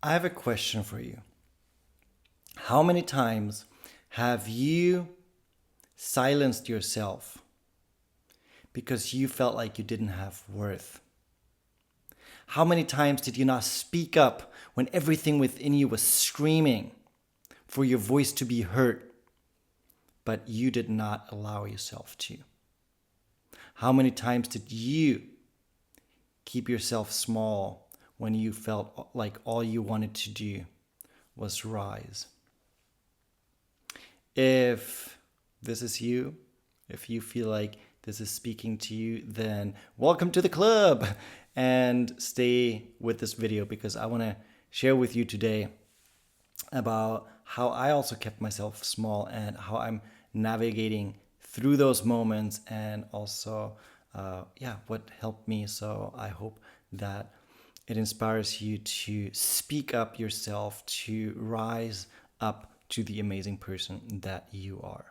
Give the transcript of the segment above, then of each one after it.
I have a question for you. How many times have you silenced yourself because you felt like you didn't have worth? How many times did you not speak up when everything within you was screaming for your voice to be heard, but you did not allow yourself to? How many times did you keep yourself small when you felt like all you wanted to do was rise? If this is you, if you feel like this is speaking to you, then welcome to the club and stay with this video because I want to share with you today about how I also kept myself small and how I'm navigating through those moments and also, what helped me. So I hope that it inspires you to speak up yourself, to rise up to the amazing person that you are.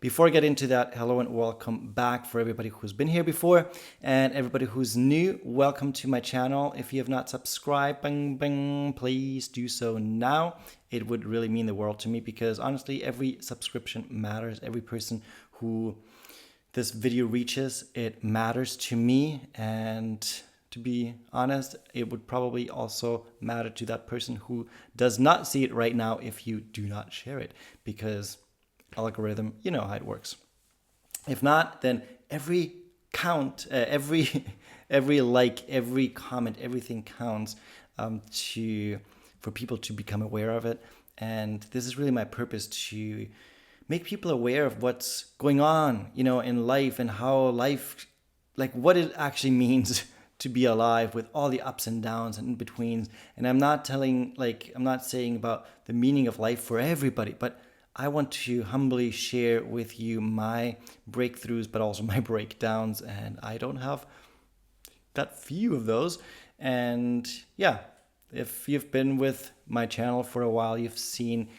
Before I get into that, hello and welcome back for everybody who's been here before and everybody who's new. Welcome to my channel. If you have not subscribed, please do so now. It would really mean the world to me because honestly, every subscription matters. Every person who this video reaches, it matters to me. And to be honest, it would probably also matter to that person who does not see it right now if you do not share it, because algorithm, you know how it works. If not, then every count, every like, every comment, everything counts for people to become aware of it. And this is really my purpose, to make people aware of what's going on, in life and how life, like what it actually means to be alive with all the ups and downs and in betweens. And I'm not saying about the meaning of life for everybody, but I want to humbly share with you my breakthroughs, but also my breakdowns. And I don't have that few of those. And yeah, if you've been with my channel for a while, you've seen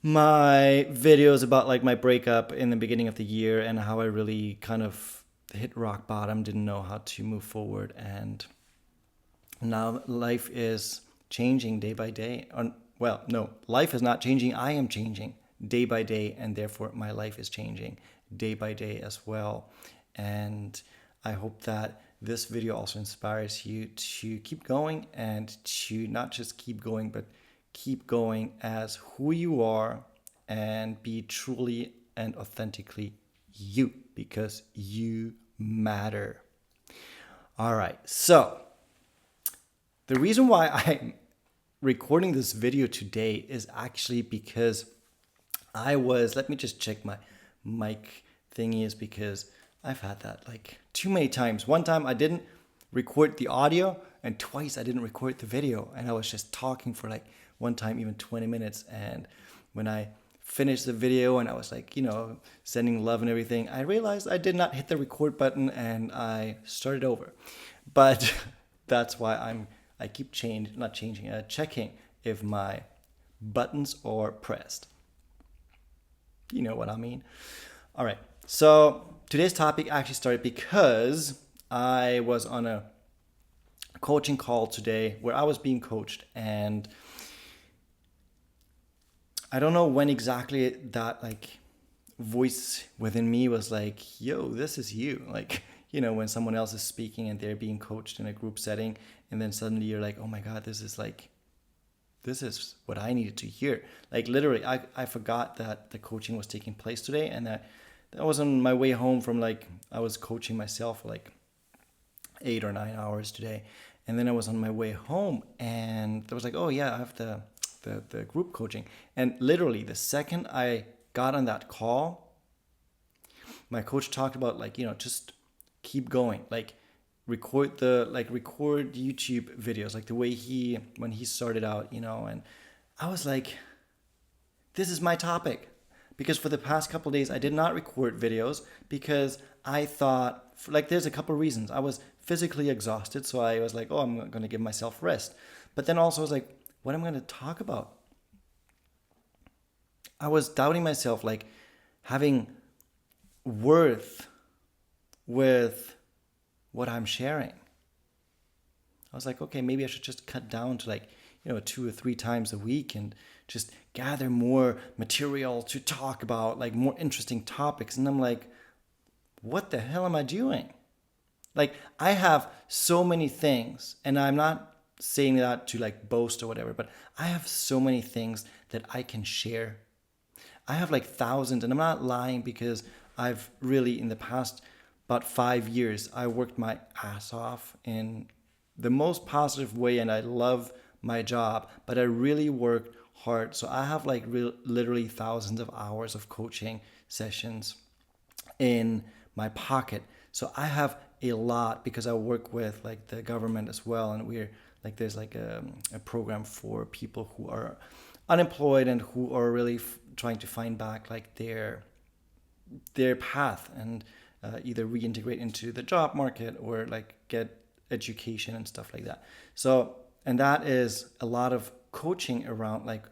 my videos about like my breakup in the beginning of the year and how I really kind of hit rock bottom, didn't know how to move forward. And now life is changing day by day. Well, no, life is not changing. I am changing day by day, and therefore my life is changing day by day as well. And I hope that this video also inspires you to keep going, and to not just keep going, but keep going as who you are and be truly and authentically you, because you matter. All right, so the reason why I'm recording this video today is actually because let me just check my mic thingy, is because I've had that like too many times. One time I didn't record the audio, and twice I didn't record the video, and I was just talking for like one time even 20 minutes. And when I finished the video and I was like, sending love and everything, I realized I did not hit the record button and I started over. But that's why I keep checking if my buttons are pressed. You know what I mean? All right. So today's topic actually started because I was on a coaching call today where I was being coached, and I don't know when exactly that like voice within me was like, yo, this is you. Like, when someone else is speaking and they're being coached in a group setting, and then suddenly you're like, oh my God, this is what I needed to hear. Like literally, I forgot that the coaching was taking place today, and that was on my way home from I was coaching myself for 8 or 9 hours today. And then I was on my way home, and there was like, oh yeah, I have the group coaching. And literally the second I got on that call, my coach talked about just keep going, record YouTube videos, like the way when he started out, and I was like, this is my topic. Because for the past couple of days, I did not record videos because I thought, there's a couple of reasons. I was physically exhausted, so I was like, oh, I'm going to give myself rest. But then also I was like, what am I going to talk about? I was doubting myself, having worth with what I'm sharing. I was like, okay, maybe I should just cut down to 2 or 3 times a week and just gather more material to talk about, like more interesting topics. And I'm like, what the hell am I doing? Like, I have so many things, and I'm not saying that to like boast or whatever, but I have so many things that I can share. I have like thousands, and I'm not lying, because I've really, in the past about 5 years, I worked my ass off in the most positive way, and I love my job, but I really worked hard. So I have like literally thousands of hours of coaching sessions in my pocket. So I have a lot, because I work with like the government as well, and we're like, there's like a program for people who are unemployed and who are really trying to find back like their path, and either reintegrate into the job market or like get education and stuff like that. So, and that is a lot of coaching around like,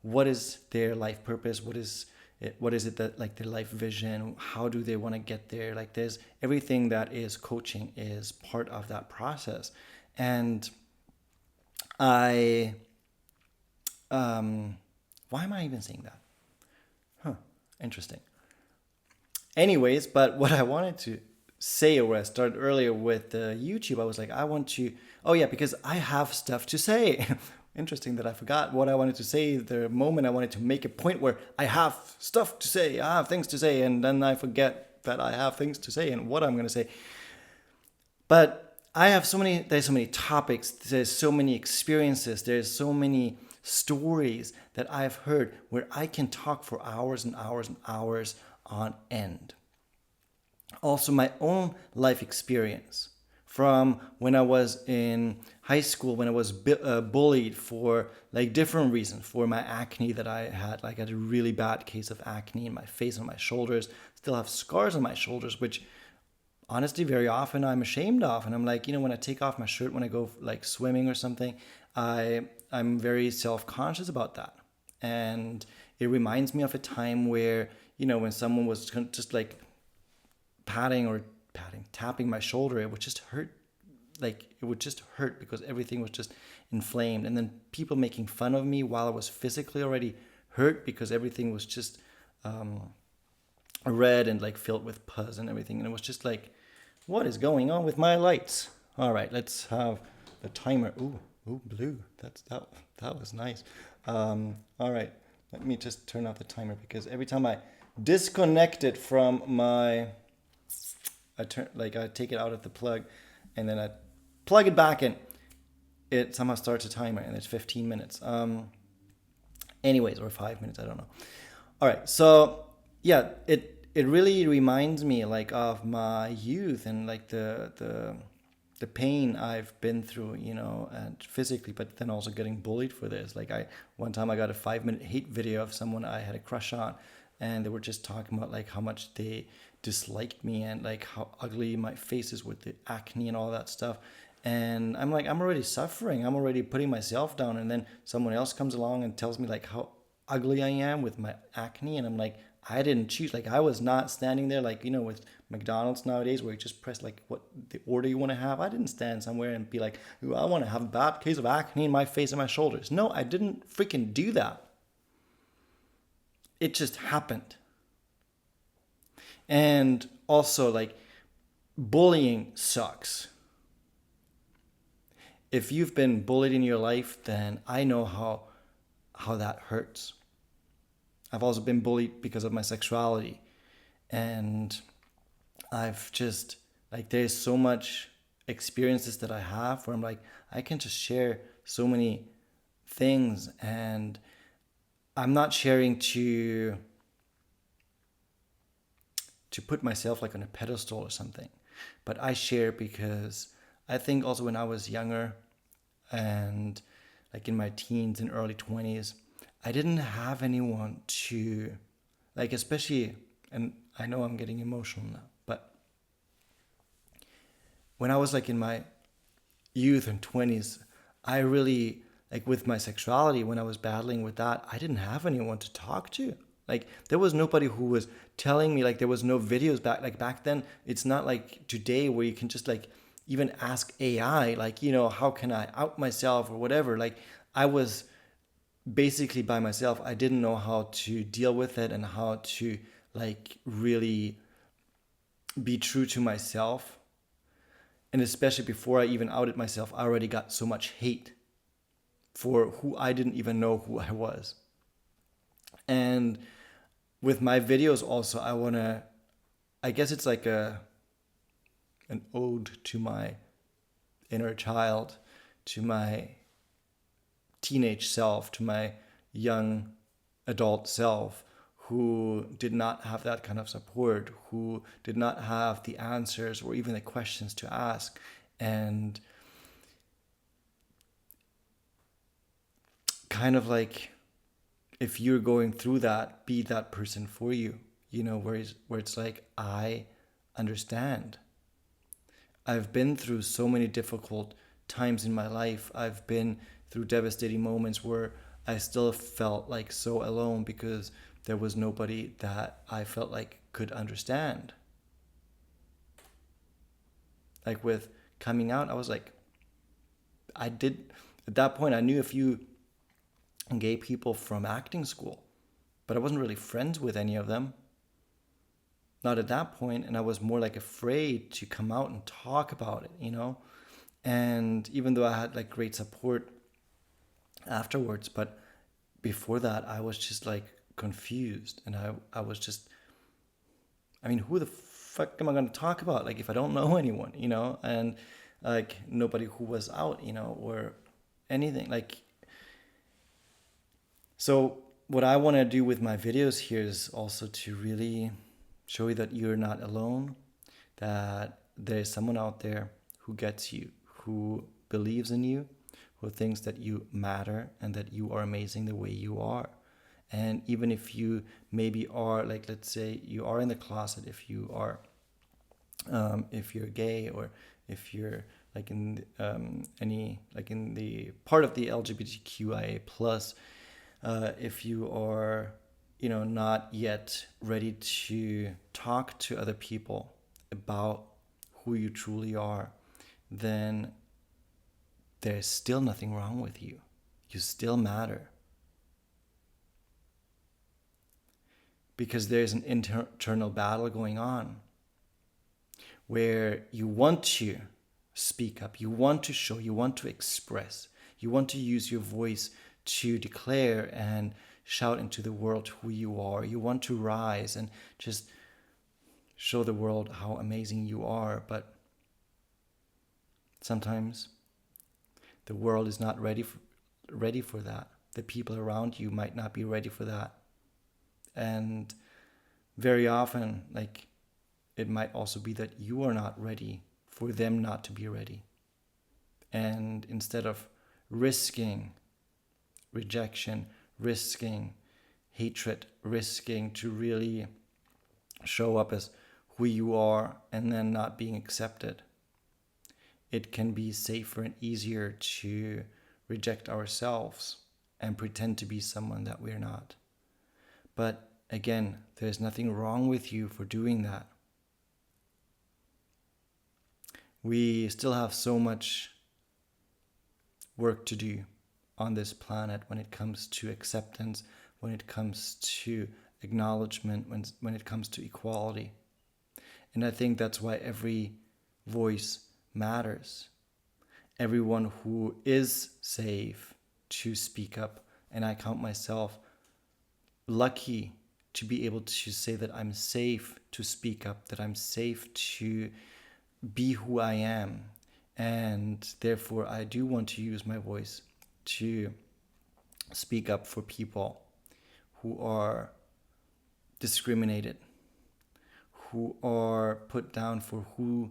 what is their life purpose, what is it that, like, their life vision, how do they want to get there. Like, there's everything that is coaching is part of that process. And I why am I even saying that? Interesting. Anyways, but what I wanted to say, or I started earlier with YouTube, I was like, I want to, oh yeah, because I have stuff to say. Interesting that I forgot what I wanted to say the moment I wanted to make a point where I have stuff to say, I have things to say, and then I forget that I have things to say and what I'm going to say. But there's so many topics, there's so many experiences, there's so many stories that I've heard where I can talk for hours and hours and hours on end. Also, my own life experience from when I was in high school, when I was bullied for like different reasons, for my acne that I had. Like, I had a really bad case of acne in my face and my shoulders. Still have scars on my shoulders, which honestly very often I'm ashamed of. And I'm like, when I take off my shirt when I go like swimming or something, I'm very self-conscious about that. And it reminds me of a time where, when someone was just like tapping my shoulder, it would just hurt. Like, it would just hurt because everything was just inflamed. And then people making fun of me while I was physically already hurt because everything was just red and like filled with pus and everything. And it was just like, what is going on with my lights? All right, let's have the timer. Ooh, blue. That was nice. All right, let me just turn off the timer, because every time I disconnect it from my, I take it out of the plug, and then I plug it back in, it somehow starts a timer, and it's 15 minutes. Anyways, or 5 minutes, I don't know. All right, so yeah, it really reminds me like of my youth and like the pain I've been through, and physically, but then also getting bullied for this. Like, one time I got a 5-minute hate video of someone I had a crush on, and they were just talking about like how much they disliked me and like how ugly my face is with the acne and all that stuff. And I'm like, I'm already suffering. I'm already putting myself down. And then someone else comes along and tells me like how ugly I am with my acne. And I'm like, I didn't choose. Like, I was not standing there like, with McDonald's nowadays where you just press like what the order you want to have. I didn't stand somewhere and be like, ooh, I want to have a bad case of acne in my face and my shoulders. No, I didn't freaking do that. It just happened. And also, like, bullying sucks. If you've been bullied in your life, then I know how that hurts. I've also been bullied because of my sexuality. And I've just, like, there's so much experiences that I have where I'm like, I can just share so many things, and I'm not sharing to put myself like on a pedestal or something, but I share because I think also when I was younger and like in my teens and early 20s, I didn't have anyone to, like, especially, and I know I'm getting emotional now, but when I was like in my youth and 20s, I really, like, with my sexuality, when I was battling with that, I didn't have anyone to talk to. Like, there was nobody who was telling me, like, there was no videos back then. It's not like today where you can just like even ask AI, like, how can I out myself or whatever. Like, I was basically by myself. I didn't know how to deal with it and how to like really be true to myself. And especially before I even outed myself, I already got so much hate for who I didn't even know who I was. And with my videos also, I guess it's like an ode to my inner child, to my teenage self, to my young adult self who did not have that kind of support, who did not have the answers or even the questions to ask. And kind of like, if you're going through that, be that person for you, where it's like, I understand. I've been through so many difficult times in my life. I've been through devastating moments where I still felt like so alone because there was nobody that I felt like could understand. Like with coming out, I was like, at that point, I knew a few gay people from acting school, but I wasn't really friends with any of them. Not at that point, and I was more like afraid to come out and talk about it. And even though I had like great support afterwards, but before that I was just like confused, and I was just, I mean, who the fuck am I going to talk about, like, if I don't know anyone, and like nobody who was out, or anything like. So what I want to do with my videos here is also to really show you that you're not alone, that there's someone out there who gets you, who believes in you, who thinks that you matter and that you are amazing the way you are. And even if you maybe are, like, let's say you are in the closet, if you're gay, or if you're like in in the part of the LGBTQIA plus, if you are, not yet ready to talk to other people about who you truly are, then there's still nothing wrong with you. You still matter. Because there's an internal battle going on where you want to speak up, you want to show, you want to express, you want to use your voice to declare and shout into the world who you are. You want to rise and just show the world how amazing you are. But sometimes the world is not ready for that. The people around you might not be ready for that. And very often, like, it might also be that you are not ready for them not to be ready. And instead of risking rejection, risking hatred, risking to really show up as who you are and then not being accepted, it can be safer and easier to reject ourselves and pretend to be someone that we're not. But again, there's nothing wrong with you for doing that. We still have so much work to do on this planet when it comes to acceptance, when it comes to acknowledgement, when it comes to equality. And I think that's why every voice matters. Everyone who is safe to speak up, and I count myself lucky to be able to say that I'm safe to speak up, that I'm safe to be who I am. And therefore, I do want to use my voice to speak up for people who are discriminated, who are put down for who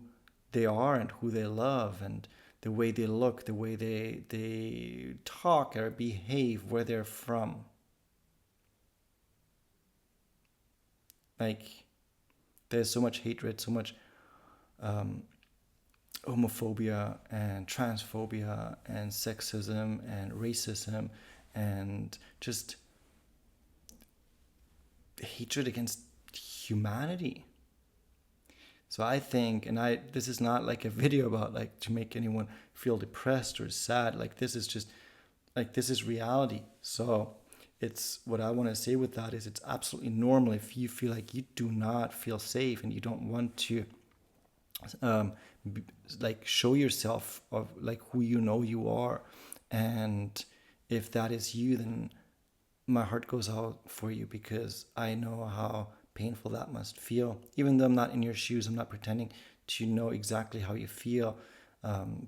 they are and who they love, and the way they look, the way they talk or behave, where they're from. Like, there's so much hatred, so much homophobia and transphobia and sexism and racism and just hatred against humanity. So I think, and this is not like a video about like to make anyone feel depressed or sad. Like, this is just like this is reality. So it's what I want to say with that is it's absolutely normal if you feel like you do not feel safe and you don't want to um, like show yourself of like who you know you are. And if that is you, then my heart goes out for you, because I know how painful that must feel. Even though I'm not in your shoes, I'm not pretending to know exactly how you feel,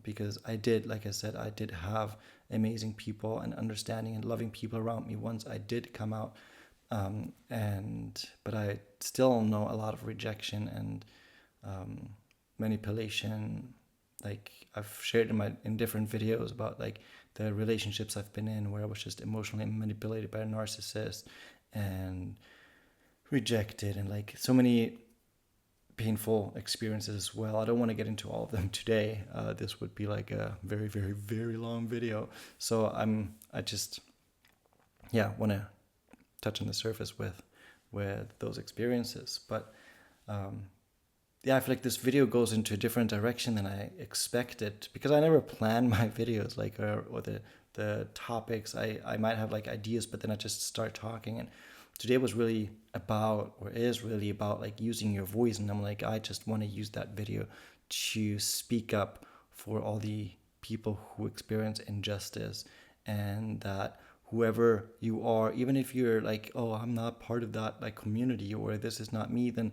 because I did, like I said, I did have amazing people and understanding and loving people around me once I did come out. But I still know a lot of rejection and manipulation. Like I've shared in different videos about like the relationships I've been in where I was just emotionally manipulated by a narcissist and rejected, and like so many painful experiences as well. I don't want to get into all of them today. This would be like a very, very, very long video. So I just, yeah, want to touch on the surface with those experiences. But yeah, I feel like this video goes into a different direction than I expected, because I never plan my videos, like or the topics. I might have like ideas, but then I just start talking. And today was really about, or is really about, like using your voice. And I'm like, I just want to use that video to speak up for all the people who experience injustice, and that whoever you are, even if you're like, oh, I'm not part of that like community, or this is not me, then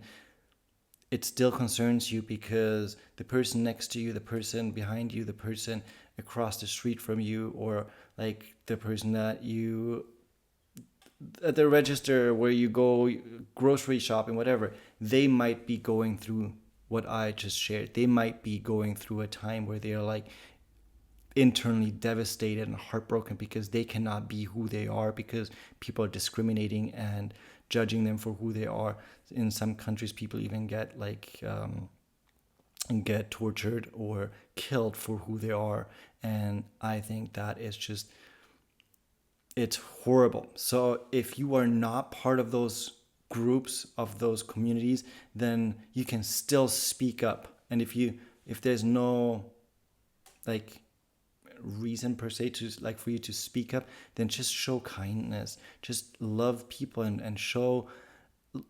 it still concerns you, because the person next to you, the person behind you, the person across the street from you, or like the person that you at the register where you go grocery shopping, whatever, they might be going through what I just shared. They might be going through a time where they are like internally devastated and heartbroken because they cannot be who they are, because people are discriminating and judging them for who they are. In some countries, people even get like get tortured or killed for who they are, and I think that is just, it's horrible. So if you are not part of those groups, of those communities, then you can still speak up. And if there's no like reason per se to like for you to speak up, then just show kindness, just love people, and show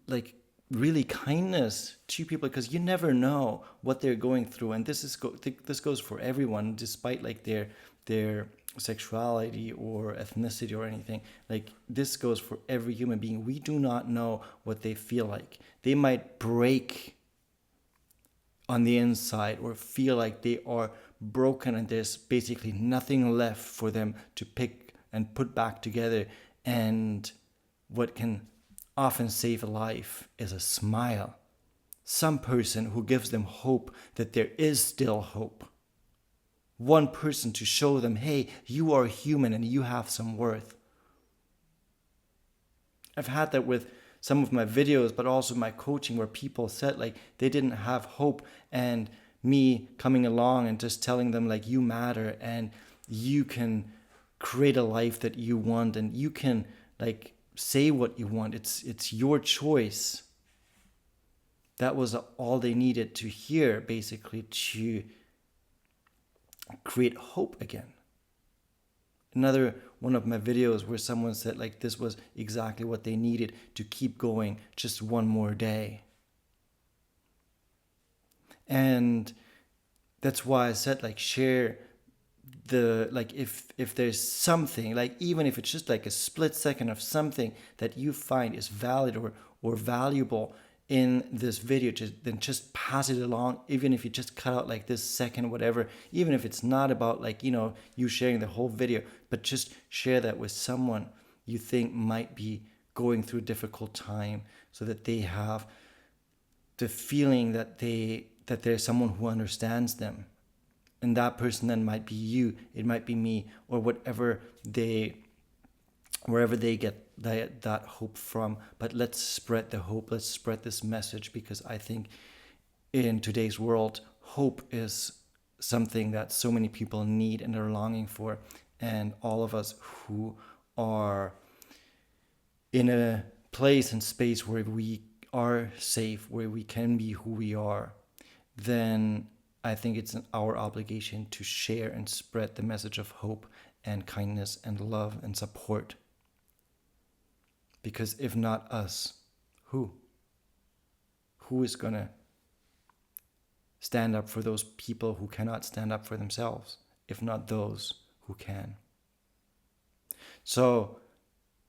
like really kindness to people, because you never know what they're going through. And this goes for everyone, despite like their sexuality or ethnicity or anything. Like this goes for every human being. We do not know what they feel like. They might break on the inside or feel like they are broken and there's basically nothing left for them to pick and put back together. And what can often save a life is a smile. Some person who gives them hope that there is still hope. One person to show them, hey, you are human and you have some worth. I've had that with some of my videos, but also my coaching, where people said like they didn't have hope, and me coming along and just telling them like, you matter and you can create a life that you want, and you can like say what you want. It's your choice. That was all they needed to hear, basically, to create hope again. Another one of my videos where someone said like this was exactly what they needed to keep going just one more day. And that's why I said like share the, like if there's something, like even if it's just like a split second of something that you find is valid or valuable in this video, then just pass it along. Even if you just cut out like this second, whatever, even if it's not about like, you sharing the whole video, but just share that with someone you think might be going through a difficult time, so that they have the feeling that there's someone who understands them. And that person then might be you, it might be me, or wherever they get that hope from. But let's spread the hope, let's spread this message, because I think in today's world, hope is something that so many people need and are longing for. And all of us who are in a place and space where we are safe, where we can be who we are, then I think it's our obligation to share and spread the message of hope and kindness and love and support. Because if not us, who? Who is going to stand up for those people who cannot stand up for themselves, if not those who can? So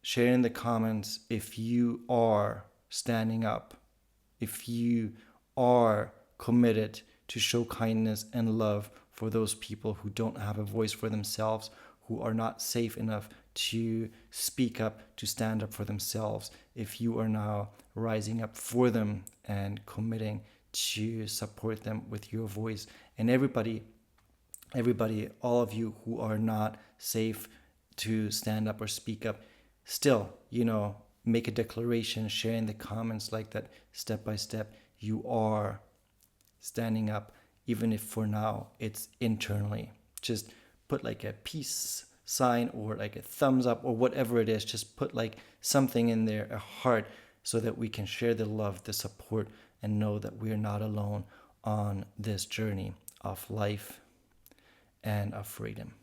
share in the comments if you are standing up, if you are committed to show kindness and love for those people who don't have a voice for themselves, who are not safe enough to speak up, to stand up for themselves. If you are now rising up for them and committing to support them with your voice. And everybody, all of you who are not safe to stand up or speak up, still, make a declaration, share in the comments like that, step by step, you are standing up, even if for now it's internally. Just put like a peace sign or like a thumbs up or whatever it is. Just put like something in there, a heart, so that we can share the love, the support, and know that we're not alone on this journey of life and of freedom.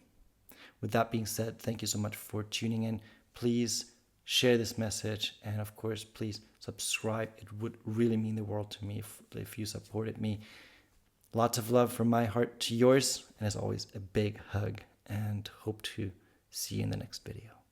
With that being said, thank you so much for tuning in. Please share this message, and of course, please subscribe. It would really mean the world to me if you supported me. Lots of love from my heart to yours, and as always, a big hug, and hope to see you in the next video.